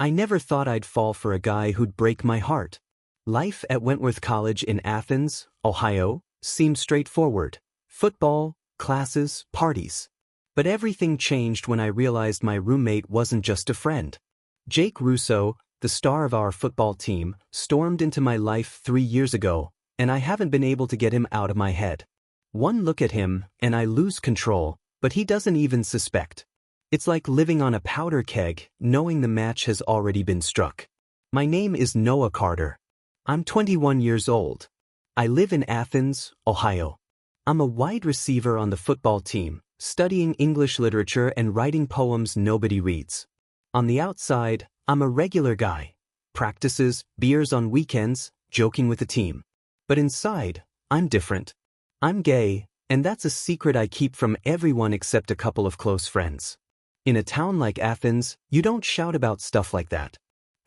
I never thought I'd fall for a guy who'd break my heart. Life at Wentworth College in Athens, Ohio, seemed straightforward. Football, classes, parties. But everything changed when I realized my roommate wasn't just a friend. Jake Russo, the star of our football team, stormed into my life 3 years ago, and I haven't been able to get him out of my head. One look at him, and I lose control, but he doesn't even suspect. It's like living on a powder keg, knowing the match has already been struck. My name is Noah Carter. I'm 21 years old. I live in Athens, Ohio. I'm a wide receiver on the football team, studying English literature and writing poems nobody reads. On the outside, I'm a regular guy. Practices, beers on weekends, joking with the team. But inside, I'm different. I'm gay, and that's a secret I keep from everyone except a couple of close friends. In a town like Athens, you don't shout about stuff like that.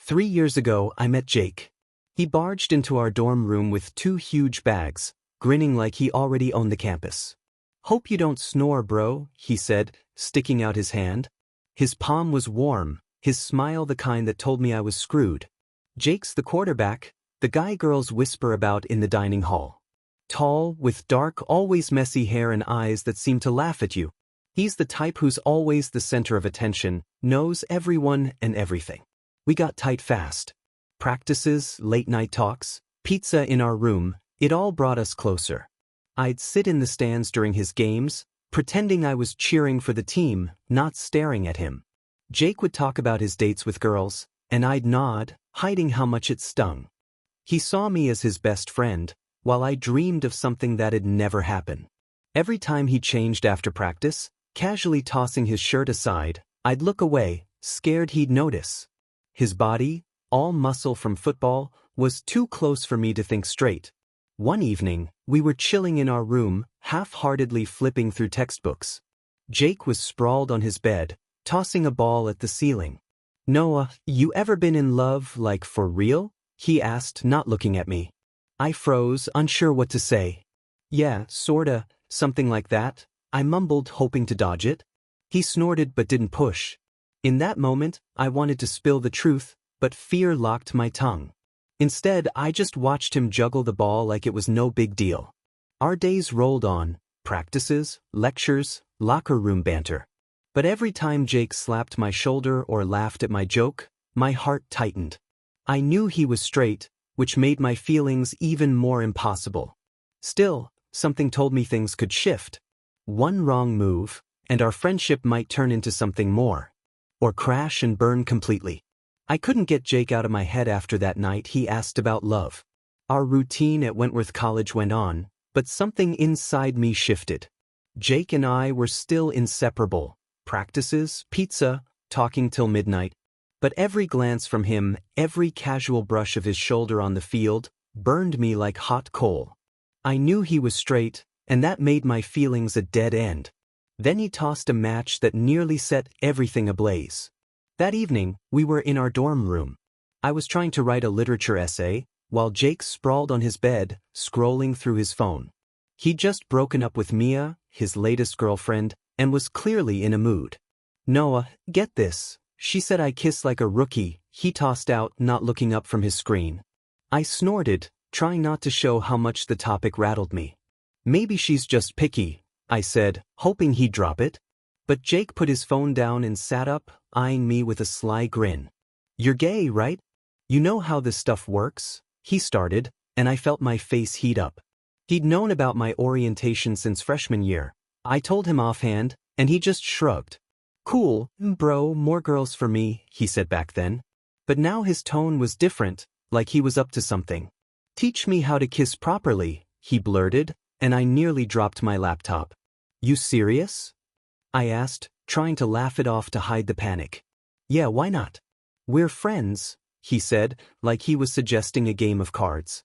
3 years ago, I met Jake. He barged into our dorm room with 2 huge bags, grinning like he already owned the campus. "Hope you don't snore, bro," he said, sticking out his hand. His palm was warm, his smile the kind that told me I was screwed. Jake's the quarterback, the guy girls whisper about in the dining hall. Tall, with dark, always messy hair and eyes that seem to laugh at you. He's the type who's always the center of attention, knows everyone and everything. We got tight fast. Practices, late-night talks, pizza in our room, it all brought us closer. I'd sit in the stands during his games, pretending I was cheering for the team, not staring at him. Jake would talk about his dates with girls, and I'd nod, hiding how much it stung. He saw me as his best friend, while I dreamed of something that'd never happen. Every time he changed after practice, casually tossing his shirt aside, I'd look away, scared he'd notice. His body, all muscle from football, was too close for me to think straight. One evening, we were chilling in our room, half-heartedly flipping through textbooks. Jake was sprawled on his bed, tossing a ball at the ceiling. "Noah, you ever been in love, like for real?" he asked, not looking at me. I froze, unsure what to say. "Yeah, sorta, something like that," I mumbled, hoping to dodge it. He snorted but didn't push. In that moment, I wanted to spill the truth, but fear locked my tongue. Instead, I just watched him juggle the ball like it was no big deal. Our days rolled on, practices, lectures, locker room banter. But every time Jake slapped my shoulder or laughed at my joke, my heart tightened. I knew he was straight, which made my feelings even more impossible. Still, something told me things could shift. One wrong move, and our friendship might turn into something more. Or crash and burn completely. I couldn't get Jake out of my head after that night he asked about love. Our routine at Wentworth College went on, but something inside me shifted. Jake and I were still inseparable. Practices, pizza, talking till midnight. But every glance from him, every casual brush of his shoulder on the field, burned me like hot coal. I knew he was straight, and that made my feelings a dead end. Then he tossed a match that nearly set everything ablaze. That evening, we were in our dorm room. I was trying to write a literature essay, while Jake sprawled on his bed, scrolling through his phone. He'd just broken up with Mia, his latest girlfriend, and was clearly in a mood. "Noah, get this. She said I kiss like a rookie," he tossed out, not looking up from his screen. I snorted, trying not to show how much the topic rattled me. "Maybe she's just picky," I said, hoping he'd drop it. But Jake put his phone down and sat up, eyeing me with a sly grin. "You're gay, right? You know how this stuff works?" he started, and I felt my face heat up. He'd known about my orientation since freshman year. I told him offhand, and he just shrugged. "Cool, bro, more girls for me," he said back then. But now his tone was different, like he was up to something. "Teach me how to kiss properly," he blurted, and I nearly dropped my laptop. "You serious?" I asked, trying to laugh it off to hide the panic. "Yeah, why not? We're friends," he said, like he was suggesting a game of cards.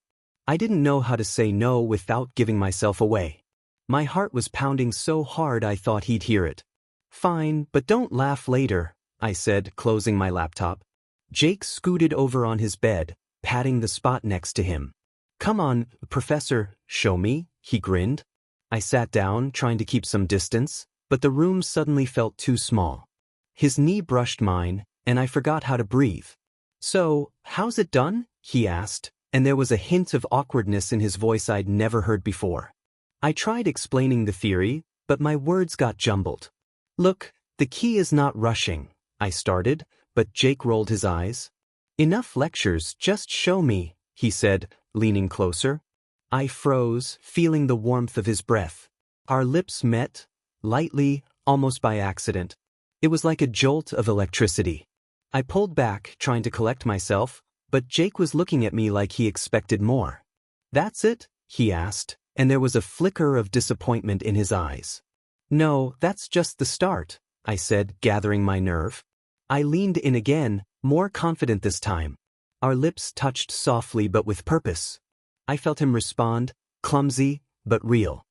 I didn't know how to say no without giving myself away. My heart was pounding so hard I thought he'd hear it. "Fine, but don't laugh later," I said, closing my laptop. Jake scooted over on his bed, patting the spot next to him. "Come on, Professor, show me," he grinned. I sat down, trying to keep some distance, but the room suddenly felt too small. His knee brushed mine, and I forgot how to breathe. "So, how's it done?" he asked, and there was a hint of awkwardness in his voice I'd never heard before. I tried explaining the theory, but my words got jumbled. "Look, the key is not rushing," I started, but Jake rolled his eyes. "Enough lectures, just show me," he said, leaning closer. I froze, feeling the warmth of his breath. Our lips met, lightly, almost by accident. It was like a jolt of electricity. I pulled back, trying to collect myself, but Jake was looking at me like he expected more. "That's it?" he asked, and there was a flicker of disappointment in his eyes. "No, that's just the start," I said, gathering my nerve. I leaned in again, more confident this time. Our lips touched softly but with purpose. I felt him respond, clumsy but real.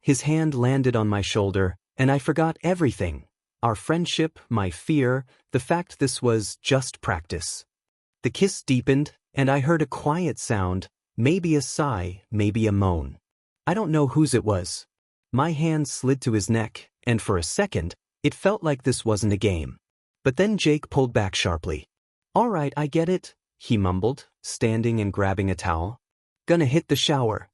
His hand landed on my shoulder, and I forgot everything. Our friendship, my fear, the fact this was just practice. The kiss deepened, and I heard a quiet sound, maybe a sigh, maybe a moan. I don't know whose it was. My hand slid to his neck, and for a second, it felt like this wasn't a game. But then Jake pulled back sharply. "All right, I get it," he mumbled, standing and grabbing a towel. "Gonna hit the shower."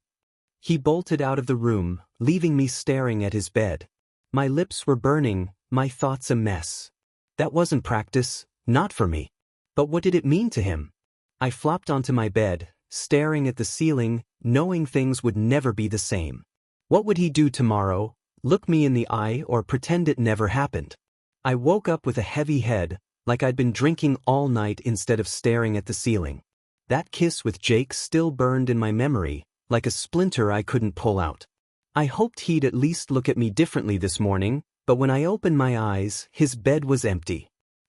He bolted out of the room, leaving me staring at his bed. My lips were burning, my thoughts a mess. That wasn't practice, not for me. But what did it mean to him? I flopped onto my bed, staring at the ceiling, knowing things would never be the same. What would he do tomorrow? Look me in the eye or pretend it never happened? I woke up with a heavy head, like I'd been drinking all night instead of staring at the ceiling. That kiss with Jake still burned in my memory, like a splinter I couldn't pull out. I hoped he'd at least look at me differently this morning, but when I opened my eyes, his bed was empty.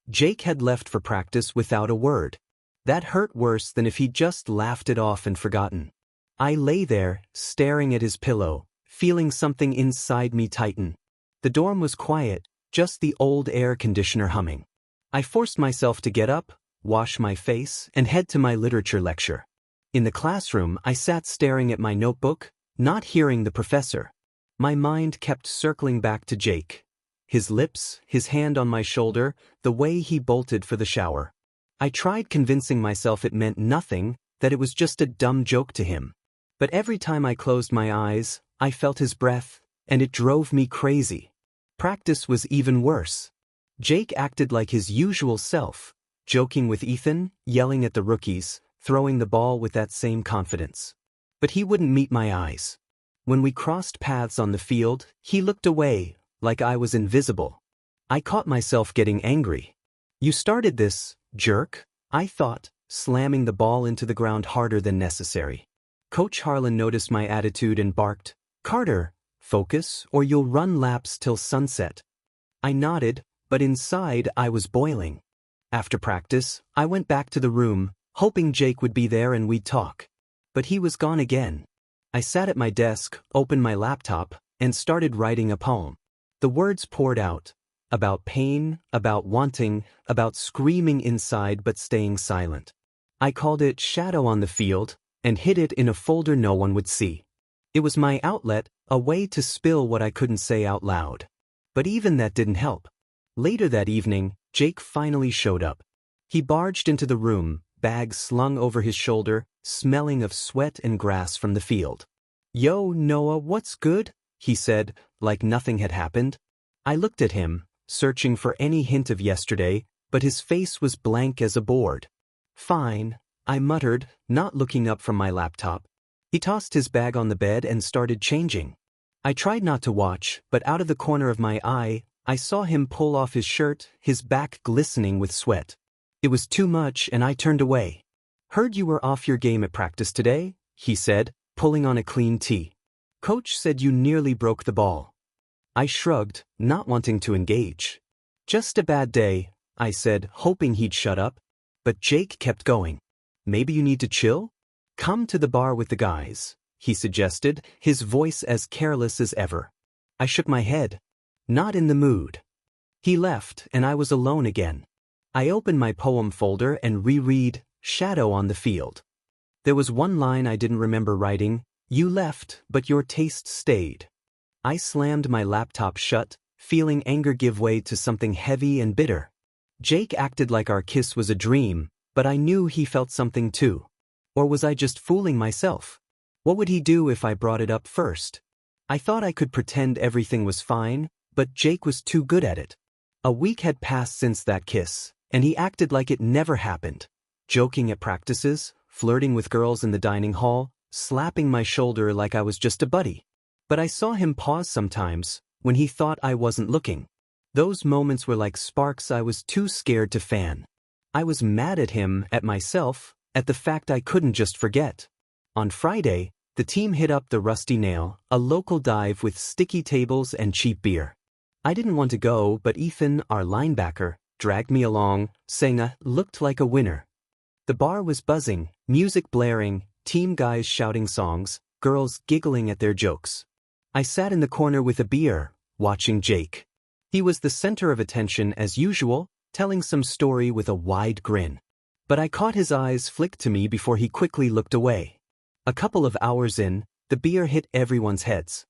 Jake had left for practice without a word. That hurt worse than if he'd just laughed it off and forgotten. I lay there, staring at his pillow, feeling something inside me tighten. The dorm was quiet, just the old air conditioner humming. I forced myself to get up, wash my face, and head to my literature lecture. In the classroom, I sat staring at my notebook, not hearing the professor. My mind kept circling back to Jake. His lips, his hand on my shoulder, the way he bolted for the shower. I tried convincing myself it meant nothing, that it was just a dumb joke to him. But every time I closed my eyes, I felt his breath, and it drove me crazy. Practice was even worse. Jake acted like his usual self, joking with Ethan, yelling at the rookies, throwing the ball with that same confidence. But he wouldn't meet my eyes. When we crossed paths on the field, he looked away, like I was invisible. I caught myself getting angry. "You started this, jerk," I thought, slamming the ball into the ground harder than necessary. Coach Harlan noticed my attitude and barked, "Carter, focus or you'll run laps till sunset." I nodded, but inside I was boiling. After practice, I went back to the room, hoping Jake would be there and we'd talk. But he was gone again. I sat at my desk, opened my laptop, and started writing a poem. The words poured out. About pain, about wanting, about screaming inside but staying silent. I called it Shadow on the Field, and hid it in a folder no one would see. It was my outlet, a way to spill what I couldn't say out loud. But even that didn't help. Later that evening, Jake finally showed up. He barged into the room, bag slung over his shoulder, smelling of sweat and grass from the field. "Yo, Noah, what's good?" he said, like nothing had happened. I looked at him, searching for any hint of yesterday, but his face was blank as a board. "Fine," I muttered, not looking up from my laptop. He tossed his bag on the bed and started changing. I tried not to watch, but out of the corner of my eye, I saw him pull off his shirt, his back glistening with sweat. It was too much and I turned away. "Heard you were off your game at practice today," he said, pulling on a clean tee. "Coach said you nearly broke the ball." I shrugged, not wanting to engage. "Just a bad day," I said, hoping he'd shut up. But Jake kept going. "Maybe you need to chill? Come to the bar with the guys," he suggested, his voice as careless as ever. I shook my head. Not in the mood. He left, and I was alone again. I opened my poem folder and reread Shadow on the Field. There was one line I didn't remember writing, "You left, but your taste stayed." I slammed my laptop shut, feeling anger give way to something heavy and bitter. Jake acted like our kiss was a dream, but I knew he felt something too. Or was I just fooling myself? What would he do if I brought it up first? I thought I could pretend everything was fine, but Jake was too good at it. A week had passed since that kiss, and he acted like it never happened. Joking at practices, flirting with girls in the dining hall, slapping my shoulder like I was just a buddy. But I saw him pause sometimes, when he thought I wasn't looking. Those moments were like sparks I was too scared to fan. I was mad at him, at myself, at the fact I couldn't just forget. On Friday, the team hit up the Rusty Nail, a local dive with sticky tables and cheap beer. I didn't want to go, but Ethan, our linebacker, dragged me along, saying I looked like a winner. The bar was buzzing, music blaring, team guys shouting songs, girls giggling at their jokes. I sat in the corner with a beer, watching Jake. He was the center of attention as usual, telling some story with a wide grin. But I caught his eyes flick to me before he quickly looked away. A couple of hours in, the beer hit everyone's heads.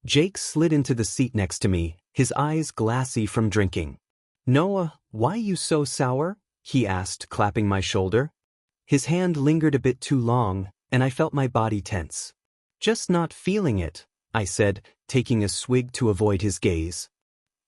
Jake slid into the seat next to me, his eyes glassy from drinking. "Noah, why you so sour?" he asked, clapping my shoulder. His hand lingered a bit too long, and I felt my body tense. "Just not feeling it," I said, taking a swig to avoid his gaze.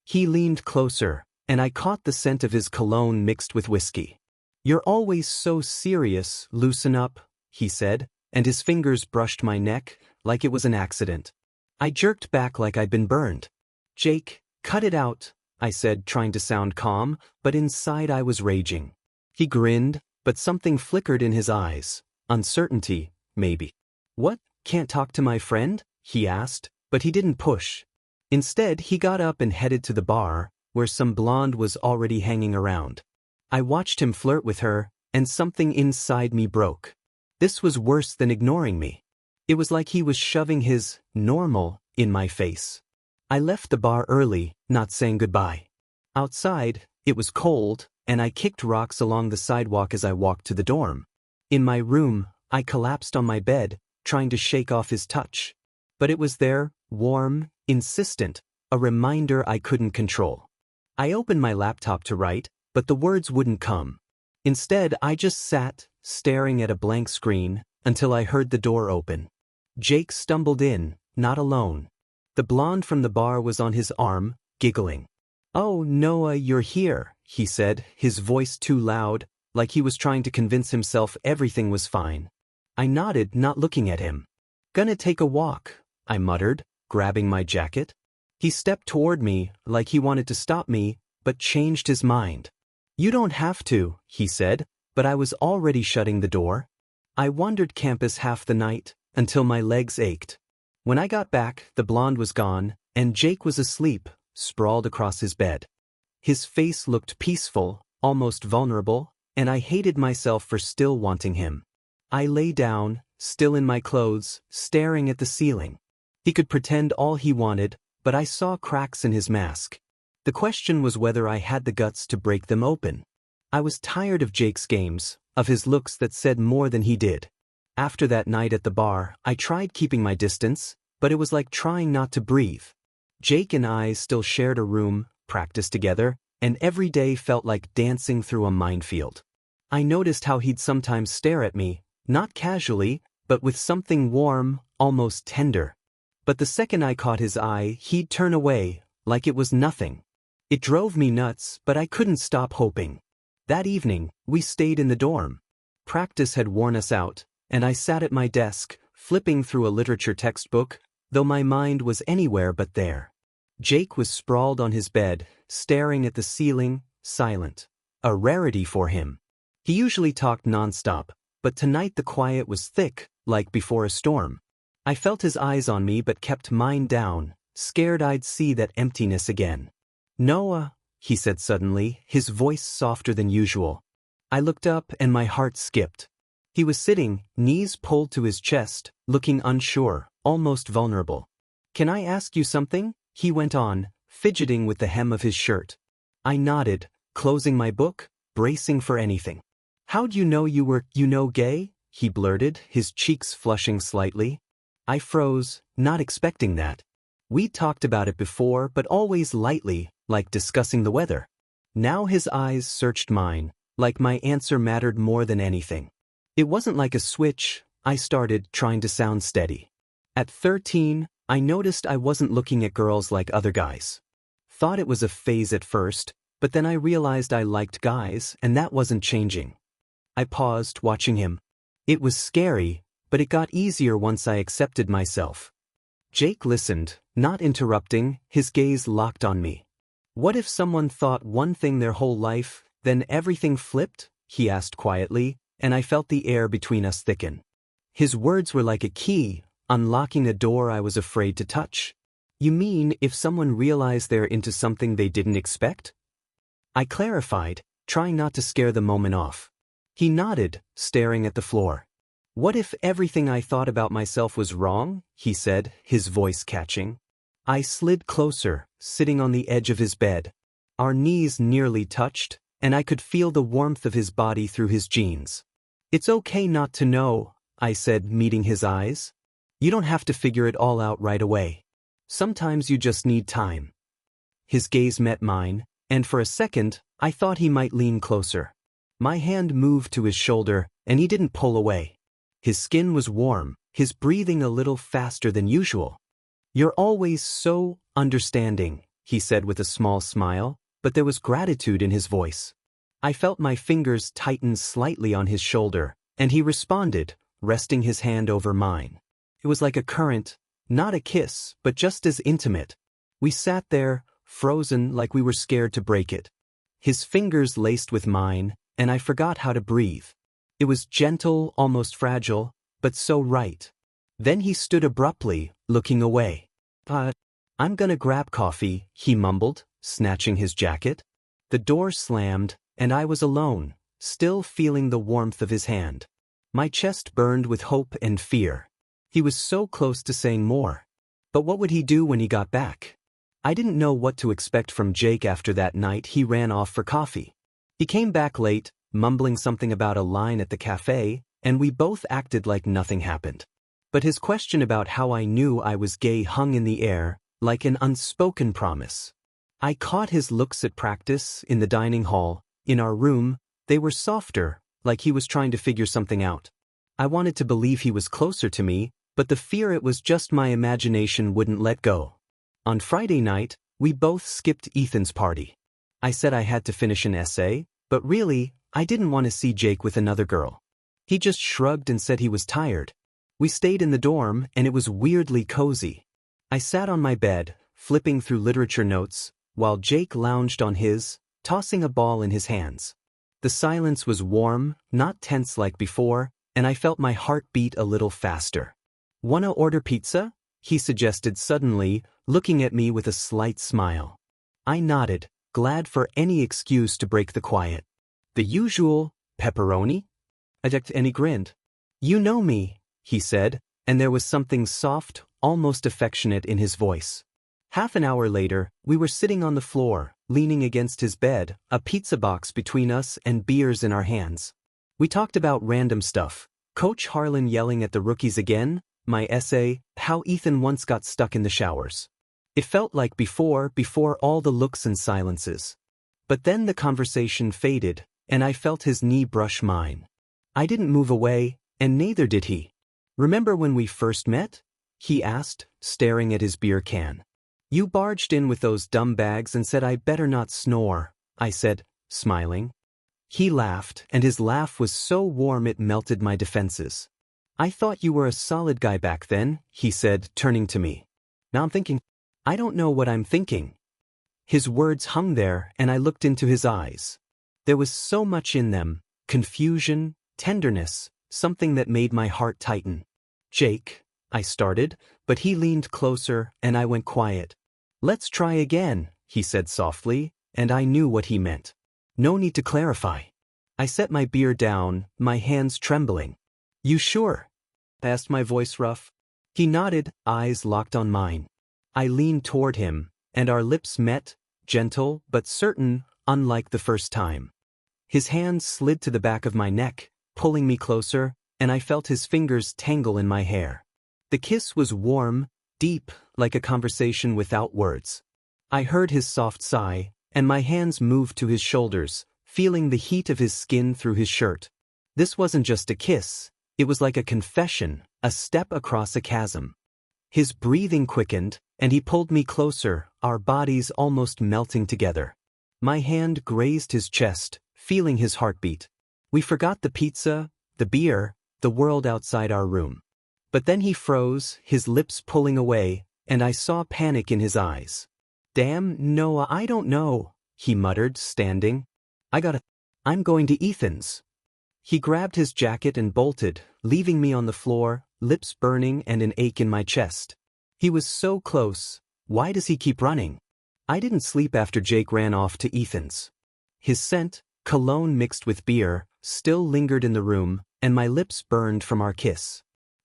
He leaned closer, and I caught the scent of his cologne mixed with whiskey. "You're always so serious, loosen up," he said, and his fingers brushed my neck, like it was an accident. I jerked back like I'd been burned. "Jake, cut it out," I said, trying to sound calm, but inside I was raging. He grinned, but something flickered in his eyes. Uncertainty, maybe. "What, can't talk to my friend?" he asked, but he didn't push. Instead, he got up and headed to the bar, where some blonde was already hanging around. I watched him flirt with her, and something inside me broke. This was worse than ignoring me. It was like he was shoving his normal in my face. I left the bar early, not saying goodbye. Outside, it was cold, and I kicked rocks along the sidewalk as I walked to the dorm. In my room, I collapsed on my bed, trying to shake off his touch. But it was there, warm, insistent, a reminder I couldn't control. I opened my laptop to write, but the words wouldn't come. Instead, I just sat, staring at a blank screen, until I heard the door open. Jake stumbled in, not alone. The blonde from the bar was on his arm, giggling. "Oh, Noah, you're here," he said, his voice too loud, like he was trying to convince himself everything was fine. I nodded, not looking at him. "Gonna take a walk," I muttered, grabbing my jacket. He stepped toward me, like he wanted to stop me, but changed his mind. "You don't have to," he said, but I was already shutting the door. I wandered campus half the night, until my legs ached. When I got back, the blonde was gone, and Jake was asleep, sprawled across his bed. His face looked peaceful, almost vulnerable, and I hated myself for still wanting him. I lay down, still in my clothes, staring at the ceiling. He could pretend all he wanted, but I saw cracks in his mask. The question was whether I had the guts to break them open. I was tired of Jake's games, of his looks that said more than he did. After that night at the bar, I tried keeping my distance, but it was like trying not to breathe. Jake and I still shared a room, practiced together, and every day felt like dancing through a minefield. I noticed how he'd sometimes stare at me, not casually, but with something warm, almost tender. But the second I caught his eye, he'd turn away, like it was nothing. It drove me nuts, but I couldn't stop hoping. That evening, we stayed in the dorm. Practice had worn us out, and I sat at my desk, flipping through a literature textbook, though my mind was anywhere but there. Jake was sprawled on his bed, staring at the ceiling, silent. A rarity for him. He usually talked nonstop, but tonight the quiet was thick, like before a storm. I felt his eyes on me but kept mine down, scared I'd see that emptiness again. "Noah," he said suddenly, his voice softer than usual. I looked up and my heart skipped. He was sitting, knees pulled to his chest, looking unsure, almost vulnerable. "Can I ask you something?" he went on, fidgeting with the hem of his shirt. I nodded, closing my book, bracing for anything. "How'd you know you were, gay?" he blurted, his cheeks flushing slightly. I froze, not expecting that. We talked about it before, but always lightly, like discussing the weather. Now his eyes searched mine, like my answer mattered more than anything. It wasn't like a switch. I started trying to sound steady. At 13, I noticed I wasn't looking at girls like other guys. Thought it was a phase at first, but then I realized I liked guys and that wasn't changing. I paused, watching him. It was scary, but it got easier once I accepted myself. Jake listened, not interrupting, his gaze locked on me. What if someone thought one thing their whole life, then everything flipped? He asked quietly, and I felt the air between us thicken. His words were like a key, unlocking a door I was afraid to touch. You mean if someone realized they're into something they didn't expect? I clarified, trying not to scare the moment off. He nodded, staring at the floor. What if everything I thought about myself was wrong? He said, his voice catching. I slid closer, sitting on the edge of his bed. Our knees nearly touched, and I could feel the warmth of his body through his jeans. It's okay not to know, I said, meeting his eyes. You don't have to figure it all out right away. Sometimes you just need time. His gaze met mine, and for a second, I thought he might lean closer. My hand moved to his shoulder, and he didn't pull away. His skin was warm, his breathing a little faster than usual. You're always so understanding, he said with a small smile, but there was gratitude in his voice. I felt my fingers tighten slightly on his shoulder, and he responded, resting his hand over mine. It was like a current, not a kiss, but just as intimate. We sat there, frozen like we were scared to break it. His fingers laced with mine, and I forgot how to breathe. It was gentle, almost fragile, but so right. Then he stood abruptly, looking away. I'm gonna grab coffee, he mumbled, snatching his jacket. The door slammed, and I was alone, still feeling the warmth of his hand. My chest burned with hope and fear. He was so close to saying more. But what would he do when he got back? I didn't know what to expect from Jake after that night. He ran off for coffee. He came back late, mumbling something about a line at the cafe, and we both acted like nothing happened. But his question about how I knew I was gay hung in the air, like an unspoken promise. I caught his looks at practice, in the dining hall, in our room. They were softer, like he was trying to figure something out. I wanted to believe he was closer to me, but the fear it was just my imagination wouldn't let go. On Friday night, we both skipped Ethan's party. I said I had to finish an essay, but really, I didn't want to see Jake with another girl. He just shrugged and said he was tired. We stayed in the dorm, and it was weirdly cozy. I sat on my bed, flipping through literature notes, while Jake lounged on his, tossing a ball in his hands. The silence was warm, not tense like before, and I felt my heart beat a little faster. "Wanna order pizza?" he suggested suddenly, looking at me with a slight smile. I nodded, glad for any excuse to break the quiet. "The usual, pepperoni?" And he grinned. "You know me," he said, and there was something soft, almost affectionate in his voice. Half an hour later, we were sitting on the floor, leaning against his bed, a pizza box between us and beers in our hands. We talked about random stuff. Coach Harlan yelling at the rookies again, my essay, how Ethan once got stuck in the showers. It felt like before all the looks and silences. But then the conversation faded, and I felt his knee brush mine. I didn't move away, and neither did he. "Remember when we first met?" he asked, staring at his beer can. "You barged in with those dumb bags and said I better not snore," I said, smiling. He laughed, and his laugh was so warm it melted my defenses. "I thought you were a solid guy back then," he said, turning to me. "Now I'm thinking, I don't know what I'm thinking." His words hung there, and I looked into his eyes. There was so much in them, confusion, tenderness, something that made my heart tighten. "Jake," I started, but he leaned closer, and I went quiet. "Let's try again," he said softly, and I knew what he meant. No need to clarify. I set my beer down, my hands trembling. "You sure?" I asked, my voice rough. He nodded, eyes locked on mine. I leaned toward him, and our lips met, gentle but certain, unlike the first time. His hands slid to the back of my neck, pulling me closer, and I felt his fingers tangle in my hair. The kiss was warm, deep, like a conversation without words. I heard his soft sigh, and my hands moved to his shoulders, feeling the heat of his skin through his shirt. This wasn't just a kiss, it was like a confession, a step across a chasm. His breathing quickened, and he pulled me closer, our bodies almost melting together. My hand grazed his chest, feeling his heartbeat. We forgot the pizza, the beer, the world outside our room. But then he froze, his lips pulling away, and I saw panic in his eyes. "Damn, Noah, I don't know," he muttered, standing. I'm going to Ethan's." He grabbed his jacket and bolted, leaving me on the floor, lips burning and an ache in my chest. He was so close. Why does he keep running? I didn't sleep after Jake ran off to Ethan's. His scent, cologne mixed with beer, still lingered in the room, and my lips burned from our kiss.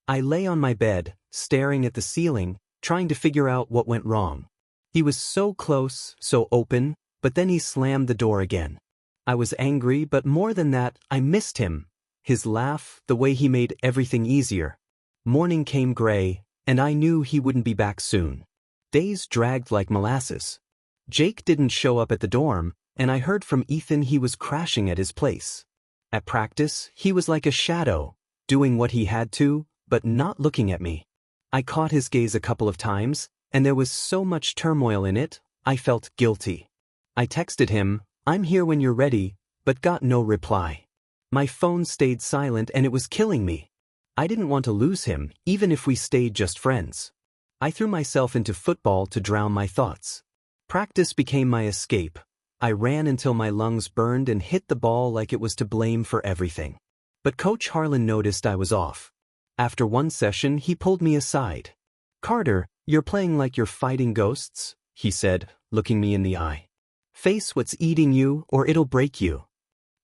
I lay on my bed, staring at the ceiling, trying to figure out what went wrong. He was so close, so open, but then he slammed the door again. I was angry, but more than that, I missed him. His laugh, the way he made everything easier. Morning came gray, and I knew he wouldn't be back soon. Days dragged like molasses. Jake didn't show up at the dorm, and I heard from Ethan he was crashing at his place. At practice, he was like a shadow, doing what he had to, but not looking at me. I caught his gaze a couple of times, and there was so much turmoil in it, I felt guilty. I texted him, "I'm here when you're ready," but got no reply. My phone stayed silent and it was killing me. I didn't want to lose him, even if we stayed just friends. I threw myself into football to drown my thoughts. Practice became my escape. I ran until my lungs burned and hit the ball like it was to blame for everything. But Coach Harlan noticed I was off. After one session, he pulled me aside. "Carter, you're playing like you're fighting ghosts," he said, looking me in the eye. "Face what's eating you, or it'll break you."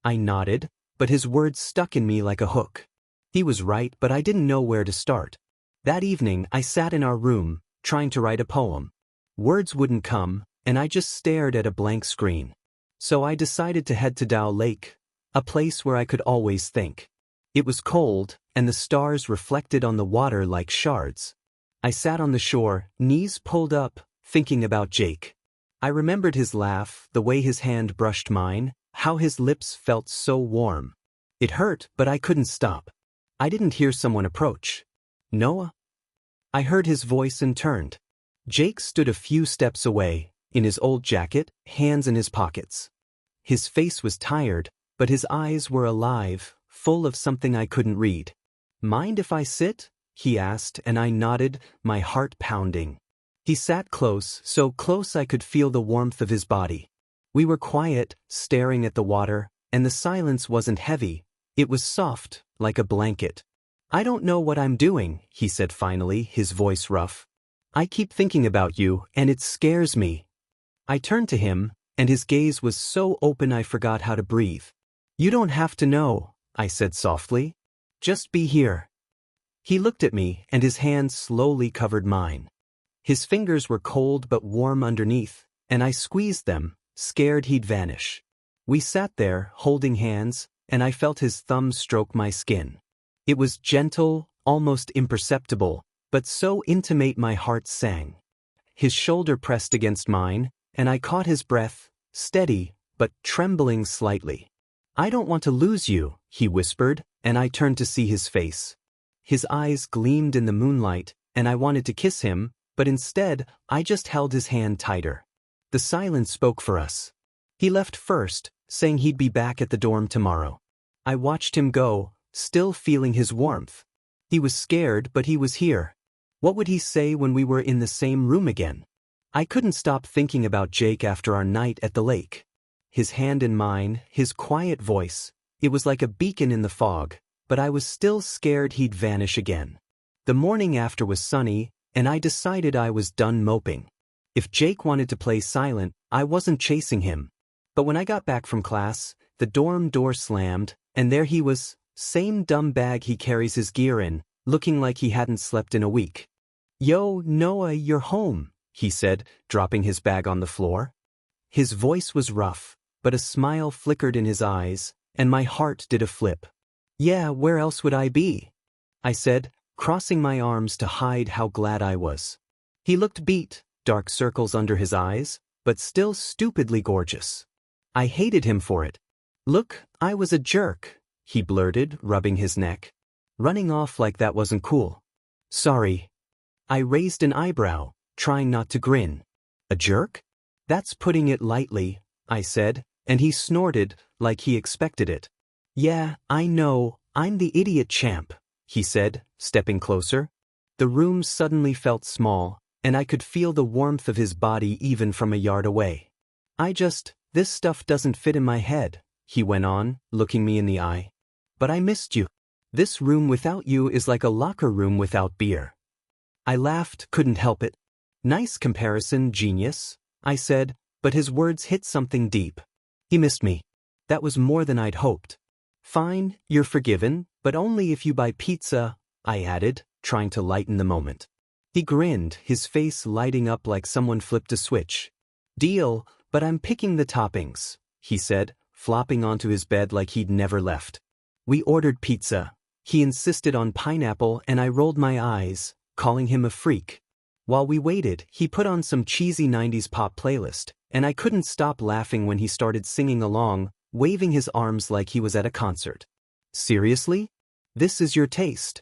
I nodded, but his words stuck in me like a hook. He was right, but I didn't know where to start. That evening, I sat in our room, trying to write a poem. Words wouldn't come, and I just stared at a blank screen. So I decided to head to Dow Lake, a place where I could always think. It was cold, and the stars reflected on the water like shards. I sat on the shore, knees pulled up, thinking about Jake. I remembered his laugh, the way his hand brushed mine, how his lips felt so warm. It hurt, but I couldn't stop. I didn't hear someone approach. "Noah?" I heard his voice and turned. Jake stood a few steps away, in his old jacket, hands in his pockets. His face was tired, but his eyes were alive, full of something I couldn't read. "Mind if I sit?" he asked, and I nodded, my heart pounding. He sat close, so close I could feel the warmth of his body. We were quiet, staring at the water, and the silence wasn't heavy, it was soft, like a blanket. "I don't know what I'm doing," he said finally, his voice rough. "I keep thinking about you, and it scares me." I turned to him, and his gaze was so open I forgot how to breathe. "You don't have to know," I said softly. "Just be here." He looked at me, and his hand slowly covered mine. His fingers were cold but warm underneath, and I squeezed them, scared he'd vanish. We sat there, holding hands, and I felt his thumb stroke my skin. It was gentle, almost imperceptible, but so intimate my heart sang. His shoulder pressed against mine, and I caught his breath, steady, but trembling slightly. "I don't want to lose you," he whispered, and I turned to see his face. His eyes gleamed in the moonlight, and I wanted to kiss him, but instead, I just held his hand tighter. The silence spoke for us. He left first, saying he'd be back at the dorm tomorrow. I watched him go, still feeling his warmth. He was scared, but he was here. What would he say when we were in the same room again? I couldn't stop thinking about Jake after our night at the lake. His hand in mine, his quiet voice, it was like a beacon in the fog, but I was still scared he'd vanish again. The morning after was sunny, and I decided I was done moping. If Jake wanted to play silent, I wasn't chasing him. But when I got back from class, the dorm door slammed, and there he was, same dumb bag he carries his gear in, looking like he hadn't slept in a week. "Yo, Noah, you're home," he said, dropping his bag on the floor. His voice was rough, but a smile flickered in his eyes, and my heart did a flip. "Yeah, where else would I be?" I said, crossing my arms to hide how glad I was. He looked beat, dark circles under his eyes, but still stupidly gorgeous. I hated him for it. "Look, I was a jerk," he blurted, rubbing his neck. Running off like that wasn't cool. "Sorry." I raised an eyebrow, trying not to grin. "A jerk? That's putting it lightly," I said, and he snorted like he expected it. "Yeah, I know, I'm the idiot champ," he said, stepping closer. The room suddenly felt small, and I could feel the warmth of his body even from a yard away. This stuff doesn't fit in my head," he went on, looking me in the eye. "But I missed you. This room without you is like a locker room without beer." I laughed, couldn't help it. "Nice comparison, genius," I said, but his words hit something deep. He missed me. That was more than I'd hoped. "Fine, you're forgiven, but only if you buy pizza," I added, trying to lighten the moment. He grinned, his face lighting up like someone flipped a switch. "Deal, but I'm picking the toppings," he said, flopping onto his bed like he'd never left. We ordered pizza. He insisted on pineapple and I rolled my eyes, calling him a freak. While we waited, he put on some cheesy 90s pop playlist, and I couldn't stop laughing when he started singing along, waving his arms like he was at a concert. "Seriously? This is your taste?"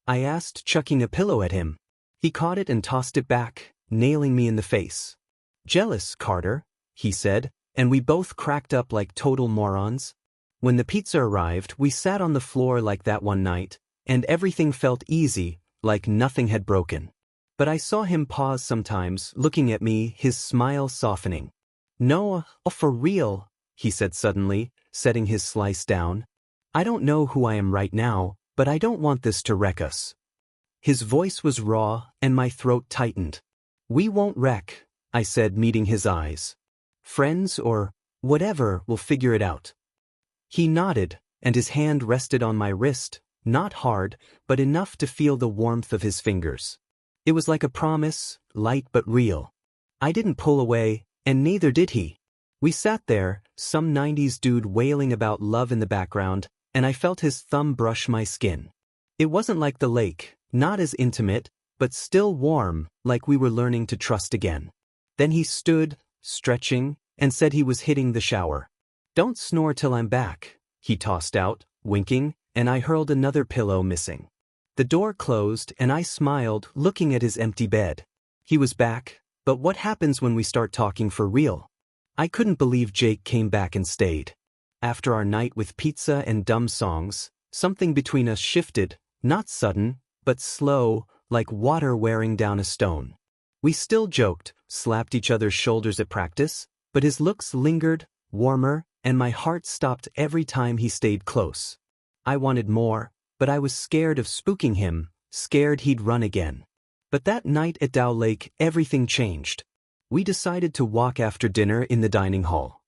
I asked, chucking a pillow at him. He caught it and tossed it back, nailing me in the face. "Jealous, Carter," he said, and we both cracked up like total morons. When the pizza arrived, we sat on the floor like that one night, and everything felt easy, like nothing had broken. But I saw him pause sometimes, looking at me, his smile softening. "No, for real," he said suddenly, setting his slice down. "I don't know who I am right now, but I don't want this to wreck us." His voice was raw, and my throat tightened. "We won't wreck," I said, meeting his eyes. "Friends or whatever, we'll figure it out." He nodded, and his hand rested on my wrist, not hard, but enough to feel the warmth of his fingers. It was like a promise, light but real. I didn't pull away, and neither did he. We sat there, some 90s dude wailing about love in the background, and I felt his thumb brush my skin. It wasn't like the lake, not as intimate, but still warm, like we were learning to trust again. Then he stood, stretching, and said he was hitting the shower. "Don't snore till I'm back," he tossed out, winking, and I hurled another pillow missing. The door closed and I smiled, looking at his empty bed. He was back, but what happens when we start talking for real? I couldn't believe Jake came back and stayed. After our night with pizza and dumb songs, something between us shifted, not sudden, but slow, like water wearing down a stone. We still joked, slapped each other's shoulders at practice, but his looks lingered, warmer, and my heart stopped every time he stayed close. I wanted more, but I was scared of spooking him, scared he'd run again. But that night at Dow Lake, everything changed. We decided to walk after dinner in the dining hall.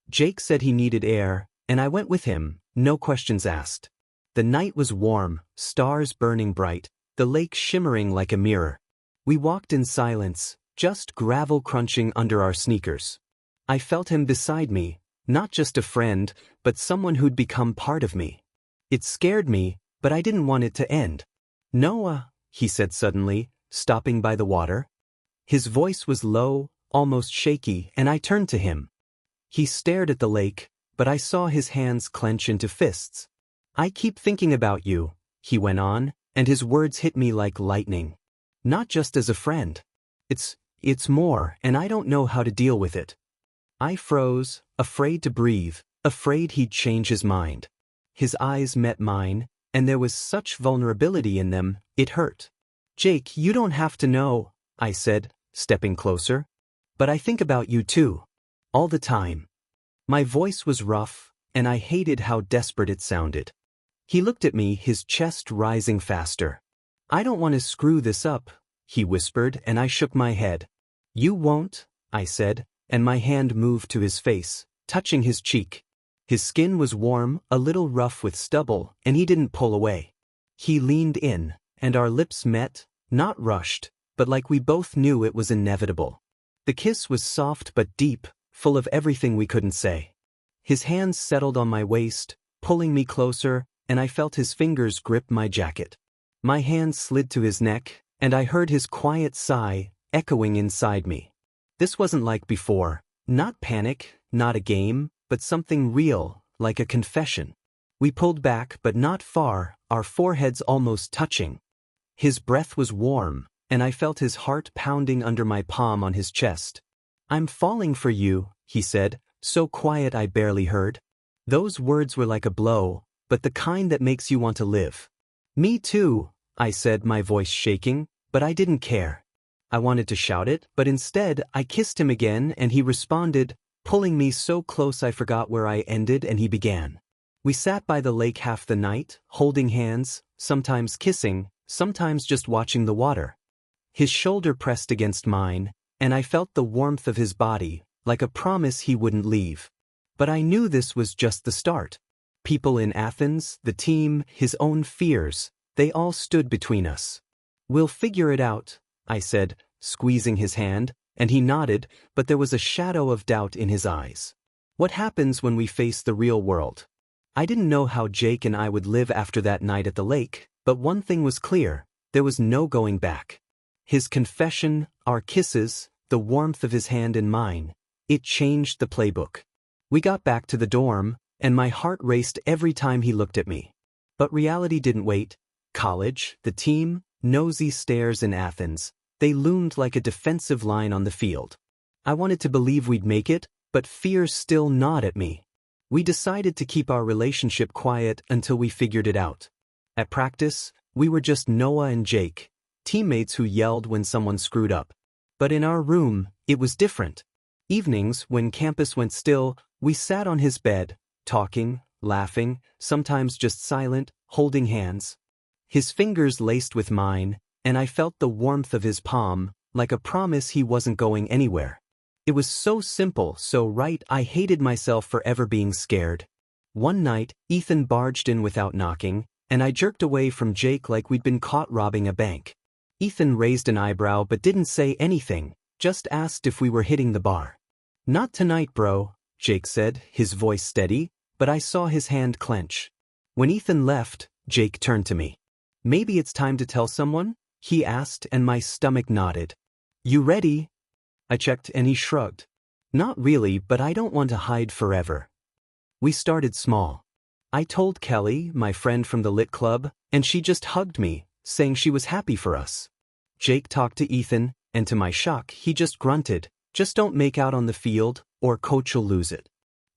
Jake said he needed air, and I went with him, no questions asked. The night was warm, stars burning bright, the lake shimmering like a mirror. We walked in silence, just gravel crunching under our sneakers. I felt him beside me, not just a friend, but someone who'd become part of me. It scared me, but I didn't want it to end. "Noah," he said suddenly, stopping by the water. His voice was low, almost shaky, and I turned to him. He stared at the lake, but I saw his hands clench into fists. "I keep thinking about you," he went on, and his words hit me like lightning. "Not just as a friend. It's more, and I don't know how to deal with it." I froze, afraid to breathe, afraid he'd change his mind. His eyes met mine, and there was such vulnerability in them, it hurt. "Jake, you don't have to know," I said, stepping closer. "But I think about you too. All the time." My voice was rough, and I hated how desperate it sounded. He looked at me, his chest rising faster. "I don't want to screw this up," he whispered, and I shook my head. "You won't," I said, and my hand moved to his face, touching his cheek. His skin was warm, a little rough with stubble, and he didn't pull away. He leaned in, and our lips met, not rushed, but like we both knew it was inevitable. The kiss was soft but deep, full of everything we couldn't say. His hands settled on my waist, pulling me closer, and I felt his fingers grip my jacket. My hand slid to his neck, and I heard his quiet sigh, echoing inside me. This wasn't like before, Not panic, not a game, but something real, like a confession. We pulled back, but not far, our foreheads almost touching. His breath was warm, and I felt his heart pounding under my palm on his chest. "I'm falling for you," he said, so quiet I barely heard. Those words were like a blow, but the kind that makes you want to live. "Me too," I said, my voice shaking, but I didn't care. I wanted to shout it, but instead I kissed him again and he responded, pulling me so close I forgot where I ended and he began. We sat by the lake half the night, holding hands, sometimes kissing, sometimes just watching the water. His shoulder pressed against mine, and I felt the warmth of his body, like a promise he wouldn't leave. But I knew this was just the start. People in Athens, the team, his own fears, they all stood between us. "We'll figure it out," I said, squeezing his hand, and he nodded, but there was a shadow of doubt in his eyes. What happens when we face the real world? I didn't know how Jake and I would live after that night at the lake, but one thing was clear, there was no going back. His confession, our kisses, the warmth of his hand in mine, it changed the playbook. We got back to the dorm, and my heart raced every time he looked at me. But reality didn't wait. College, the team, nosy stares in Athens, they loomed like a defensive line on the field. I wanted to believe we'd make it, but fear still gnawed at me. We decided to keep our relationship quiet until we figured it out. At practice, we were just Noah and Jake, teammates who yelled when someone screwed up. But in our room, it was different. Evenings, when campus went still, we sat on his bed, talking, laughing, sometimes just silent, holding hands. His fingers laced with mine, and I felt the warmth of his palm, like a promise he wasn't going anywhere. It was so simple, so right, I hated myself for ever being scared. One night, Ethan barged in without knocking, and I jerked away from Jake like we'd been caught robbing a bank. Ethan raised an eyebrow but didn't say anything, just asked if we were hitting the bar. "Not tonight, bro," Jake said, his voice steady, but I saw his hand clench. When Ethan left, Jake turned to me. "Maybe it's time to tell someone?" he asked, and my stomach nodded. "You ready?" I checked and he shrugged. "Not really, but I don't want to hide forever." We started small. I told Kelly, my friend from the lit club, and she just hugged me, saying she was happy for us. Jake talked to Ethan, and to my shock, he just grunted, "Just don't make out on the field, or coach will lose it."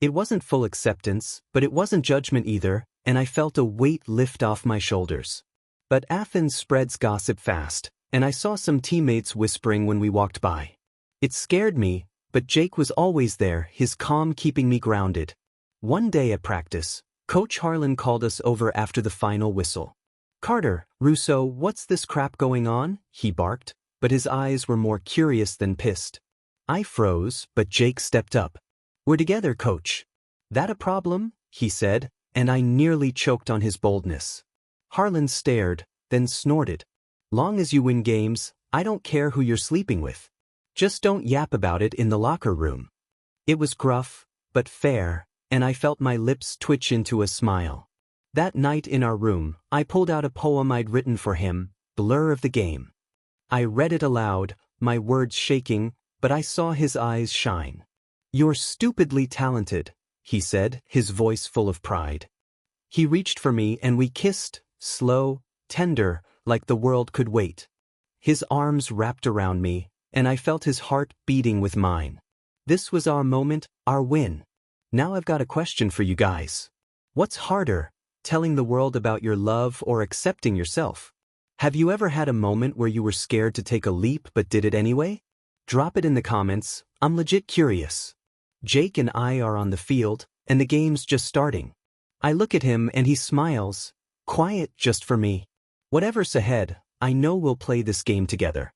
It wasn't full acceptance, but it wasn't judgment either, and I felt a weight lift off my shoulders. But Athens spreads gossip fast, and I saw some teammates whispering when we walked by. It scared me, but Jake was always there, his calm keeping me grounded. One day at practice, Coach Harlan called us over after the final whistle. "Carter, Russo, what's this crap going on?" he barked, but his eyes were more curious than pissed. I froze, but Jake stepped up. "We're together, coach." "That a problem?" he said, and I nearly choked on his boldness. Harlan stared, then snorted. "Long as you win games, I don't care who you're sleeping with. Just don't yap about it in the locker room." It was gruff, but fair, and I felt my lips twitch into a smile. That night in our room, I pulled out a poem I'd written for him, Blur of the Game. I read it aloud, my words shaking, but I saw his eyes shine. "You're stupidly talented," he said, his voice full of pride. He reached for me and we kissed, slow, tender, like the world could wait. His arms wrapped around me, and I felt his heart beating with mine. This was our moment, our win. Now I've got a question for you guys. What's harder, telling the world about your love or accepting yourself? Have you ever had a moment where you were scared to take a leap but did it anyway? Drop it in the comments, I'm legit curious. Jake and I are on the field, and the game's just starting. I look at him and he smiles, quiet just for me. Whatever's ahead, I know we'll play this game together.